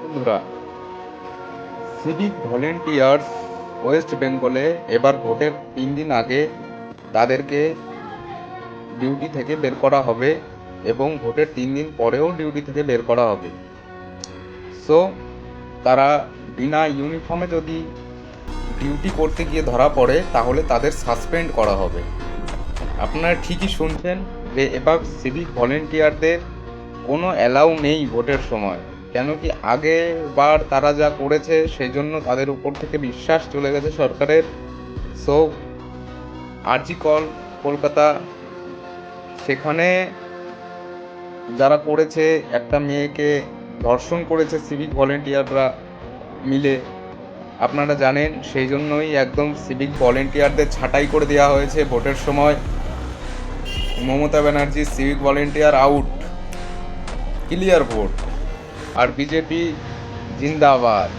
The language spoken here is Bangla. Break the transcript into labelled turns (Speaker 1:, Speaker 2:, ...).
Speaker 1: বন্ধুরা, সিভিক ভলেন্টিয়ার্স ওয়েস্ট বেঙ্গলে এবার ভোটের 3 দিন আগে তাদেরকে ডিউটি থেকে বের করা হবে এবং ভোটের 3 দিন পরেও ডিউটি থেকে বের করা হবে। সো তারা বিনা ইউনিফর্মে যদি ডিউটি করতে গিয়ে ধরা পড়ে তাহলে তাদের সাসপেন্ড করা হবে। আপনারা ঠিকই শুনছেন যে এবার সিভিক ভলেন্টিয়ারদের কোনো অ্যালাউ নেই ভোটের সময়। কেন কি আগেরবার তারা যা করেছে সেই জন্য তাদের উপর থেকে বিশ্বাস চলে গেছে সরকারের। সো আরজিকর কলকাতা, সেখানে যারা করেছে, একটা মেয়েকে ধর্ষণ করেছে সিভিক ভলেন্টিয়াররা মিলে, আপনারা জানেন। সেই জন্যই একদম সিভিক ভলেন্টিয়ারদের ছাঁটাই করে দেওয়া হয়েছে ভোটের সময়। Mamata Banerjee civic volunteer out, clear ভোট। আর বিজেপি জিন্দাবাদ।